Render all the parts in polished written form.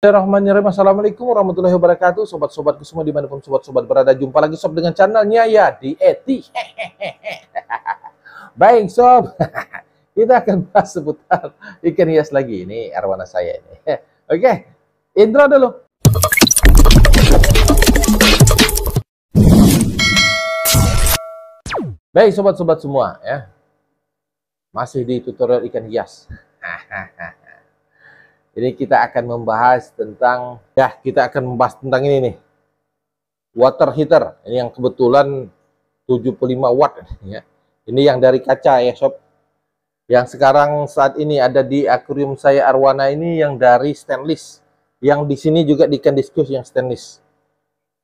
Bismillahirrahmanirrahim. Assalamualaikum warahmatullahi wabarakatuh. Sobat-sobatku semua dimanapun sobat-sobat berada. Jumpa lagi sob dengan channelnya ya di Eti. Baik sob. Kita akan bahas seputar ikan hias lagi. Ini arwana saya ini. Oke. Intro dulu. Baik sobat-sobat semua ya. Masih di tutorial ikan hias. Ini kita akan membahas tentang ini nih. Water heater. Ini yang kebetulan 75 watt ya. Ini yang dari kaca ya, sob. Yang sekarang saat ini ada di akuarium saya arwana ini yang dari stainless. Yang di sini juga di ikan diskus yang stainless.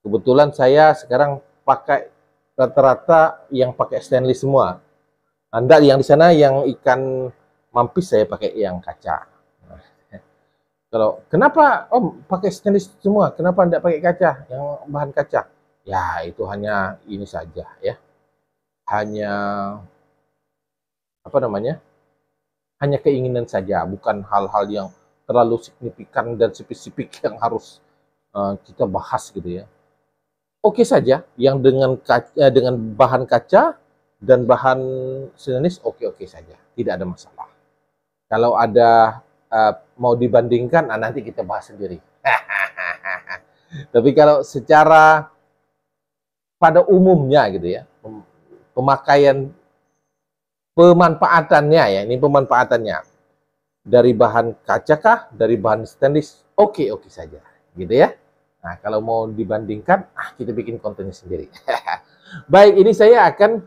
Kebetulan saya sekarang pakai rata-rata yang pakai stainless semua. Anda yang di sana yang ikan mampis saya pakai yang kaca. Kalau kenapa Om pakai stainless semua? Kenapa tidak pakai kaca yang bahan kaca? Ya itu hanya ini saja ya. Hanya apa namanya? Hanya keinginan saja, bukan hal-hal yang terlalu signifikan dan spesifik yang harus kita bahas gitu ya. Oke saja, yang dengan kaca, dengan bahan kaca dan bahan stainless oke-oke saja, tidak ada masalah. Kalau ada mau dibandingkan, nanti kita bahas sendiri. Tapi kalau secara pada umumnya gitu ya, pemanfaatannya ya, ini pemanfaatannya dari bahan kaca kah, dari bahan stainless, oke saja, gitu ya. Nah kalau mau dibandingkan, kita bikin kontennya sendiri. Baik, ini saya akan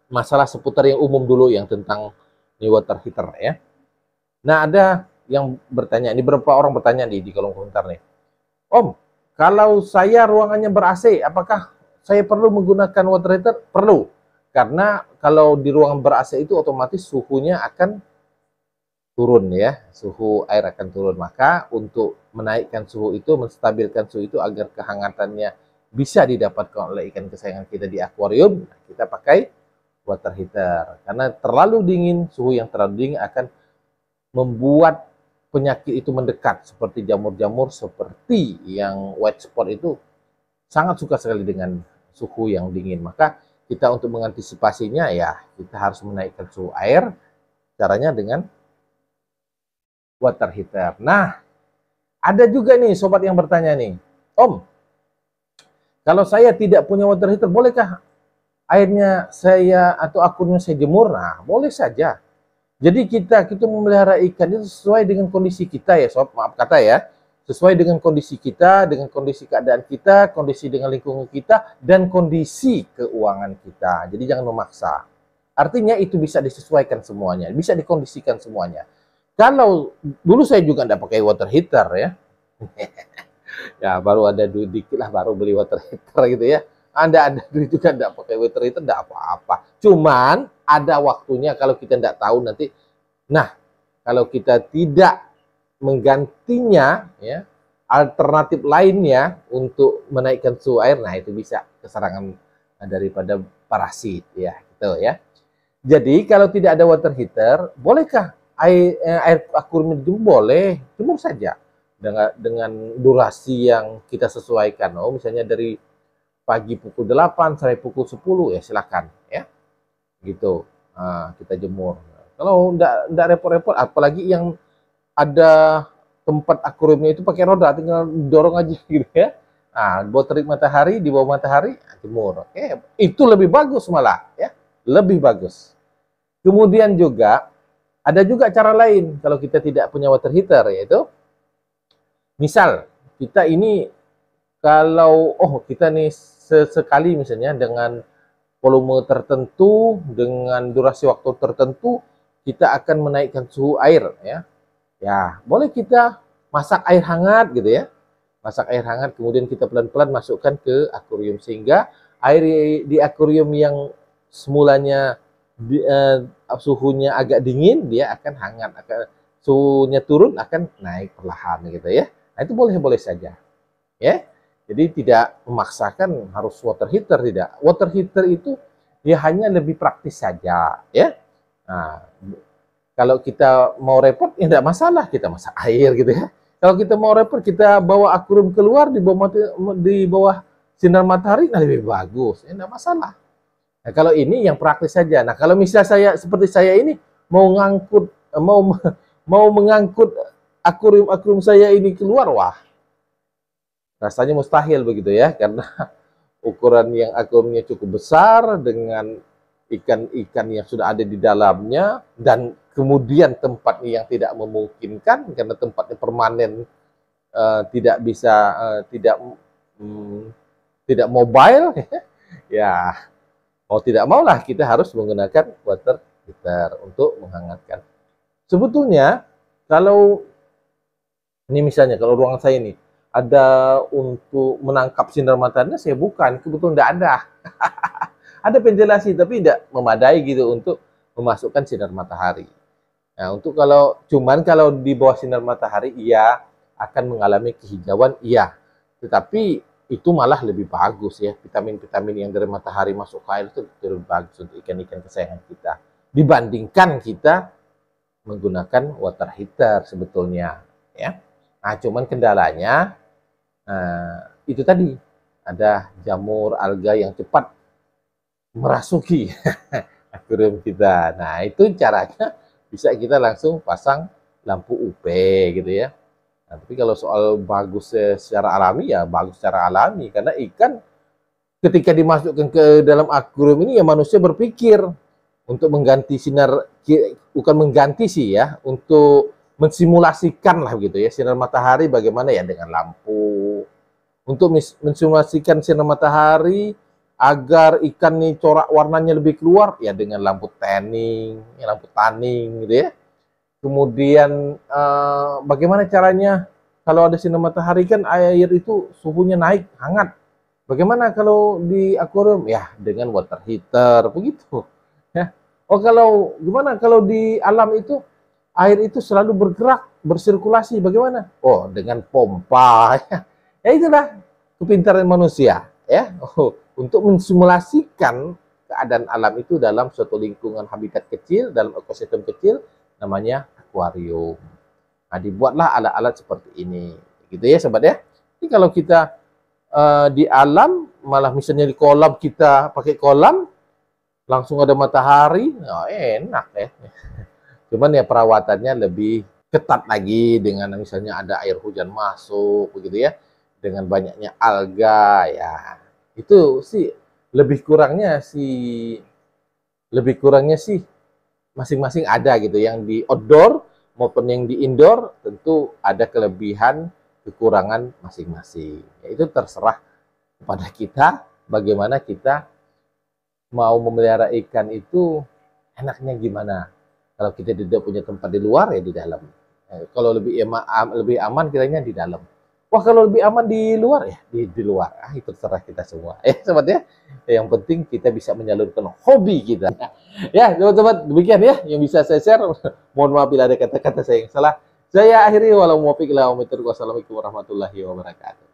masalah seputar yang umum dulu, yang tentang ini water heater ya. Nah, ada yang bertanya, ini beberapa orang bertanya di kolom komentar nih. Om, kalau saya ruangannya ber-AC, apakah saya perlu menggunakan water heater? Perlu. Karena kalau di ruangan ber-AC itu otomatis suhunya akan turun ya. Suhu air akan turun. Maka untuk menaikkan suhu itu, menstabilkan suhu itu agar kehangatannya bisa didapatkan oleh ikan kesayangan kita di akuarium, kita pakai water heater. Karena terlalu dingin, suhu yang terlalu dingin akan membuat penyakit itu mendekat, seperti jamur-jamur seperti yang white spot itu sangat suka sekali dengan suhu yang dingin. Maka kita untuk mengantisipasinya ya kita harus menaikkan suhu air, caranya dengan water heater. Nah, ada juga nih sobat yang bertanya nih, Om, kalau saya tidak punya water heater, bolehkah airnya saya atau akunnya saya jemur? Nah, boleh saja. Jadi kita memelihara ikan itu sesuai dengan kondisi kita ya sob, maaf kata ya. Sesuai dengan kondisi kita, dengan kondisi keadaan kita, kondisi dengan lingkungan kita, dan kondisi keuangan kita. Jadi jangan memaksa. Artinya itu bisa disesuaikan semuanya, bisa dikondisikan semuanya. Kalau dulu saya juga tidak pakai water heater ya. Ya baru ada duit dikit lah baru beli water heater gitu ya. Anda ada duit juga tidak pakai water heater, tidak apa-apa. Cuman ada waktunya kalau kita tidak tahu nanti. Nah, kalau kita tidak menggantinya, ya, alternatif lainnya untuk menaikkan suhu air, nah itu bisa keserangan daripada parasit, ya, gitu ya. Jadi kalau tidak ada water heater, bolehkah air akuarium dijemur? Boleh, jemur saja dengan durasi yang kita sesuaikan. Oh, misalnya dari pagi pukul 8 sampai pukul 10 ya silakan ya. Gitu. Nah, kita jemur. Kalau enggak repot-repot, apalagi yang ada tempat akuariumnya itu pakai roda, tinggal dorong aja gitu ya. Nah, buat terik matahari, di bawah matahari, jemur. Oke, itu lebih bagus malah ya. Lebih bagus. Kemudian juga ada juga cara lain kalau kita tidak punya water heater, yaitu misal kita ini kalau kita nih sesekali misalnya dengan volume tertentu, dengan durasi waktu tertentu, kita akan menaikkan suhu air ya. Ya, boleh kita masak air hangat gitu ya. Masak air hangat, kemudian kita pelan-pelan masukkan ke akuarium sehingga air di akuarium yang semulanya suhunya agak dingin, dia akan hangat, suhunya turun akan naik perlahan gitu ya. Nah, itu boleh-boleh saja. Ya. Jadi tidak memaksakan harus water heater, tidak. Water heater itu ya hanya lebih praktis saja, ya. Nah, kalau kita mau repot ya tidak masalah, kita masak air gitu ya. Kalau kita mau repot, kita bawa akuarium keluar di bawah sinar matahari, nah lebih bagus. Enggak masalah. Nah, kalau ini yang praktis saja. Nah, kalau misalnya saya seperti saya ini mau mau mengangkut akuarium saya ini keluar, wah, rasanya mustahil begitu ya, karena ukuran yang akuariumnya cukup besar dengan ikan-ikan yang sudah ada di dalamnya, dan kemudian tempatnya yang tidak memungkinkan karena tempatnya permanen, tidak bisa tidak mobile. Ya mau tidak maulah kita harus menggunakan water heater untuk menghangatkan. Sebetulnya kalau ini misalnya kalau ruangan saya ini ada untuk menangkap sinar matahari, saya bukan, kebetulan tidak ada. Ada ventilasi tapi tidak memadai gitu untuk memasukkan sinar matahari. Nah, untuk cuman kalau di bawah sinar matahari iya akan mengalami kehijauan, iya. Tetapi itu malah lebih bagus ya, vitamin-vitamin yang dari matahari masuk ke air itu lebih bagus untuk ikan-ikan kesayangan kita dibandingkan kita menggunakan water heater sebetulnya ya. Nah, cuman kendalanya itu tadi ada jamur alga yang cepat merasuki akuarium kita. Nah, itu caranya bisa kita langsung pasang lampu UV gitu ya. Nah, tapi kalau soal bagus secara alami, ya bagus secara alami. Karena ikan ketika dimasukkan ke dalam akuarium ini, ya manusia berpikir untuk mengganti sinar, bukan mengganti sih ya, untuk mensimulasikan lah gitu ya, sinar matahari bagaimana ya dengan lampu. Untuk mensimulasikan sinar matahari, agar ikan nih corak warnanya lebih keluar, ya dengan lampu tanning, gitu ya. Kemudian bagaimana caranya kalau ada sinar matahari kan air itu suhunya naik, hangat. Bagaimana kalau di akuarium? Ya dengan water heater, begitu. Ya. Oh kalau gimana kalau di alam itu air itu selalu bergerak, bersirkulasi, bagaimana? Oh dengan pompa. Ya itulah kepintaran manusia, ya. Oh, untuk mensimulasikan keadaan alam itu dalam suatu lingkungan habitat kecil, dalam ekosistem kecil, namanya akuarium. Nah, dibuatlah alat-alat seperti ini, gitu ya, sobat ya. Ini kalau kita di alam, malah misalnya di kolam, kita pakai kolam, langsung ada matahari, nah, enak ya. Cuman ya perawatannya lebih ketat lagi dengan misalnya ada air hujan masuk, begitu ya, dengan banyaknya alga, ya itu sih lebih kurangnya masing-masing ada gitu. Yang di outdoor maupun yang di indoor tentu ada kelebihan kekurangan masing-masing. Ya, itu terserah kepada kita bagaimana kita mau memelihara ikan itu enaknya gimana. Kalau kita tidak punya tempat di luar, ya di dalam. Kalau lebih aman kiranya di dalam. Wah, kalau lebih aman di luar, ya di luar. Itu terserah kita semua. Sobat ya. Yang penting kita bisa menyalurkan hobi kita. Ya, teman-teman, demikian ya yang bisa saya share. Mohon maaf bila ada kata-kata saya yang salah. Saya akhiri, walau muwaffiq ila aqwamit thoriq. Wassalamualaikum warahmatullahi wabarakatuh.